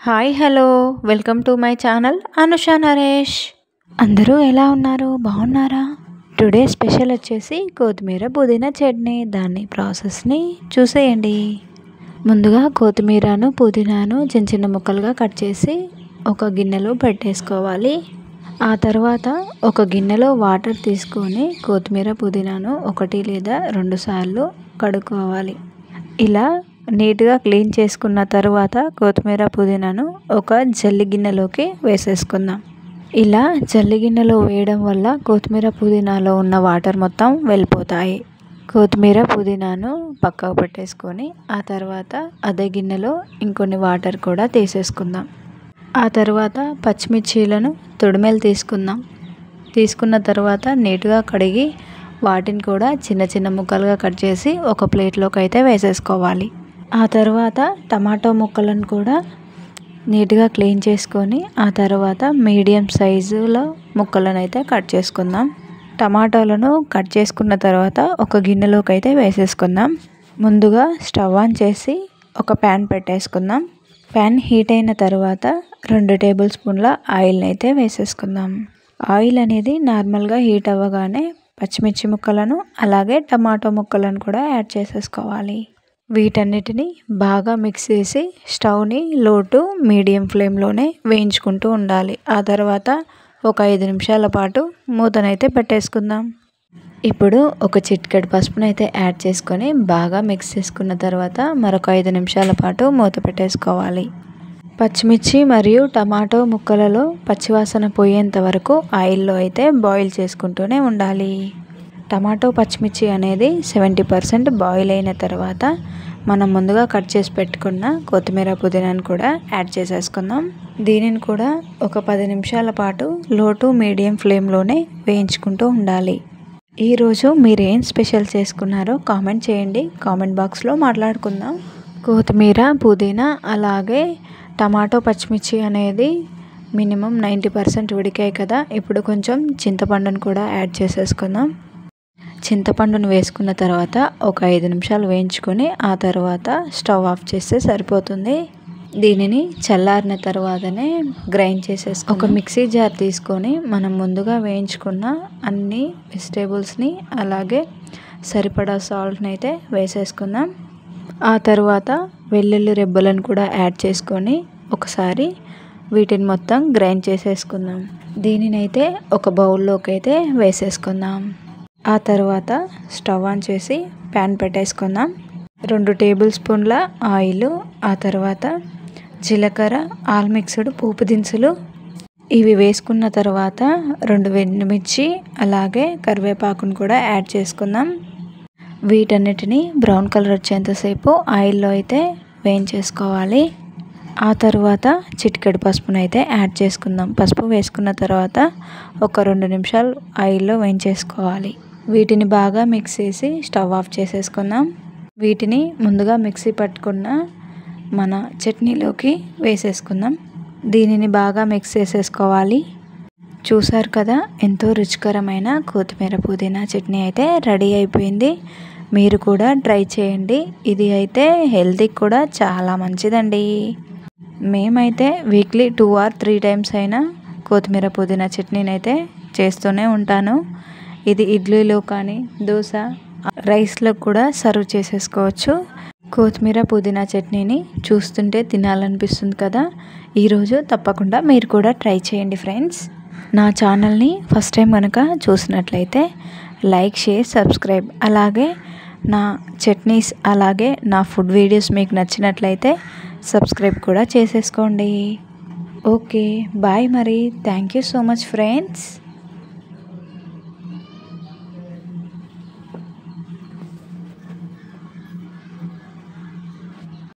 Hi hello welcome to my channel Anusha Naresh. అందరూ ఎలా ఉన్నారు, బాగున్నారా? టుడే స్పెషల్ వచ్చేసి కొత్తిమీర పుదీనా చట్నీ. దాని ప్రాసెస్ని చూసేయండి. ముందుగా కొత్తిమీరను పుదీనాను చిన్న చిన్న ముక్కలుగా కట్ చేసి ఒక గిన్నెలో పెట్టేసుకోవాలి. ఆ తర్వాత ఒక గిన్నెలో వాటర్ తీసుకొని కొత్తిమీర పుదీనాను 1 లేదా 2 సార్లు కడుక్కోవాలి. ఇలా నీట్గా క్లీన్ చేసుకున్న తర్వాత కొత్తిమీర పుదీనాను ఒక జల్లి గిన్నెలోకి వేసేసుకుందాం. ఇలా జల్లి గిన్నెలో వేయడం వల్ల కొత్తిమీర పుదీనాలో ఉన్న వాటర్ మొత్తం వెళ్ళిపోతాయి. కొత్తిమీర పుదీనాను పక్కకు పెట్టేసుకొని ఆ తర్వాత అదే గిన్నెలో ఇంకొన్ని వాటర్ కూడా తీసేసుకుందాం. ఆ తర్వాత పచ్చిమిర్చీలను తొడిమెలు తీసుకుందాం. తీసుకున్న తర్వాత నీట్గా కడిగి వాటిని కూడా చిన్న చిన్న ముక్కలుగా కట్ చేసి ఒక ప్లేట్లోకి అయితే వేసేసుకోవాలి. ఆ తర్వాత టమాటో ముక్కలను కూడా నీట్గా క్లీన్ చేసుకొని ఆ తర్వాత మీడియం సైజులో ముక్కలను అయితే కట్ చేసుకుందాం. టమాటోలను కట్ చేసుకున్న తర్వాత ఒక గిన్నెలోకి అయితే వేసేసుకుందాం. ముందుగా స్టవ్ ఆన్ చేసి ఒక ప్యాన్ పెట్టేసుకుందాం. ప్యాన్ హీట్ అయిన తర్వాత 2 టేబుల్ స్పూన్ల ఆయిల్ని అయితే వేసేసుకుందాం. ఆయిల్ అనేది నార్మల్గా హీట్ అవ్వగానే పచ్చిమిర్చి ముక్కలను అలాగే టమాటో ముక్కలను కూడా యాడ్ చేసేసుకోవాలి. వీటన్నిటిని బాగా మిక్స్ చేసి స్టవ్ని లో టు మీడియం ఫ్లేమ్లోనే వేయించుకుంటూ ఉండాలి. ఆ తర్వాత ఒక 5 నిమిషాల పాటు మూతనైతే పెట్టేసుకుందాం. ఇప్పుడు ఒక చిటికెడు పసుపునైతే యాడ్ చేసుకొని బాగా మిక్స్ చేసుకున్న తర్వాత మరొక 5 నిమిషాల పాటు మూత పెట్టేసుకోవాలి. పచ్చిమిర్చి మరియు టమాటో ముక్కలలో పచ్చివాసన పోయేంత వరకు ఆయిల్లో అయితే బాయిల్ చేసుకుంటూనే ఉండాలి. టమాటో పచ్చిమిర్చి అనేది 70% బాయిల్ అయిన తర్వాత మనం ముందుగా కట్ చేసి పెట్టుకున్న కొత్తిమీర పుదీనాను కూడా యాడ్ చేసేసుకుందాం. దీనిని కూడా ఒక 10 నిమిషాల పాటు లో టు మీడియం ఫ్లేమ్లోనే వేయించుకుంటూ ఉండాలి. ఈరోజు మీరు ఏం స్పెషల్ చేసుకున్నారో కామెంట్ చేయండి. కామెంట్ బాక్స్లో మాట్లాడుకుందాం. కొత్తిమీర పుదీనా అలాగే టమాటో పచ్చిమిర్చి అనేది మినిమం 90% ఉడికాయి కదా. ఇప్పుడు కొంచెం చింతపండును కూడా యాడ్ చేసేసుకుందాం. చింతపండును వేసుకున్న తర్వాత ఒక 5 నిమిషాలు వేయించుకొని ఆ తర్వాత స్టవ్ ఆఫ్ చేస్తే సరిపోతుంది. దీనిని చల్లారిన తర్వాతనే గ్రైండ్ చేసేసుకొని ఒక మిక్సీ జార్ తీసుకొని మనం ముందుగా వేయించుకున్న అన్ని వెజిటేబుల్స్ని అలాగే సరిపడా సాల్ట్ని అయితే వేసేసుకుందాం. ఆ తర్వాత వెల్లుల్లి రెబ్బలను కూడా యాడ్ చేసుకొని ఒకసారి వీటిని మొత్తం గ్రైండ్ చేసేసుకుందాం. దీనినైతే ఒక బౌల్లోకి అయితే వేసేసుకుందాం. ఆ తర్వాత స్టవ్ ఆన్ చేసి ప్యాన్ పెట్టేసుకుందాం. 2 టేబుల్ స్పూన్ల ఆయిల్, ఆ తర్వాత జీలకర్ర, ఆల్ మిక్స్డ్ పోపు దినుసులు ఇవి వేసుకున్న తర్వాత 2 ఎండుమిర్చి అలాగే కరివేపాకును కూడా యాడ్ చేసుకుందాం. వీటన్నిటిని బ్రౌన్ కలర్ వచ్చేంతసేపు ఆయిల్లో అయితే వేయించేసుకోవాలి. ఆ తర్వాత చిటికెడు పసుపునైతే యాడ్ చేసుకుందాం. పసుపు వేసుకున్న తర్వాత ఒక 2 నిమిషాలు ఆయిల్లో వేయించేసుకోవాలి. వీటిని బాగా మిక్స్ చేసి స్టవ్ ఆఫ్ చేసేసుకుందాం. వీటిని ముందుగా మిక్సీ పట్టుకున్న మన చట్నీలోకి వేసేసుకుందాం. దీనిని బాగా మిక్స్ చేసేసుకోవాలి. చూసారు కదా, ఎంతో రుచికరమైన కొత్తిమీర పుదీనా చట్నీ అయితే రెడీ అయిపోయింది. మీరు కూడా ట్రై చేయండి. ఇది అయితే హెల్తీకి కూడా చాలా మంచిదండి. మేమైతే వీక్లీ 2 or 3 టైమ్స్ అయినా కొత్తిమీర పుదీనా చట్నీని అయితే చేస్తూనే ఉంటాను. ఇది ఇడ్లీలో కానీ దోశ రైస్లో కూడా సర్వ్ చేసేసుకోవచ్చు. కొత్తిమీర పుదీనా చట్నీని చూస్తుంటే తినాలనిపిస్తుంది కదా. ఈరోజు తప్పకుండా మీరు కూడా ట్రై చేయండి ఫ్రెండ్స్. నా ఛానల్ని ఫస్ట్ టైం కనుక చూసినట్లయితే లైక్, షేర్, సబ్స్క్రైబ్ అలాగే నా చట్నీస్ అలాగే నా ఫుడ్ వీడియోస్ మీకు నచ్చినట్లయితే సబ్స్క్రైబ్ కూడా చేసేసుకోండి. Okay bye. మరి thank you so much friends.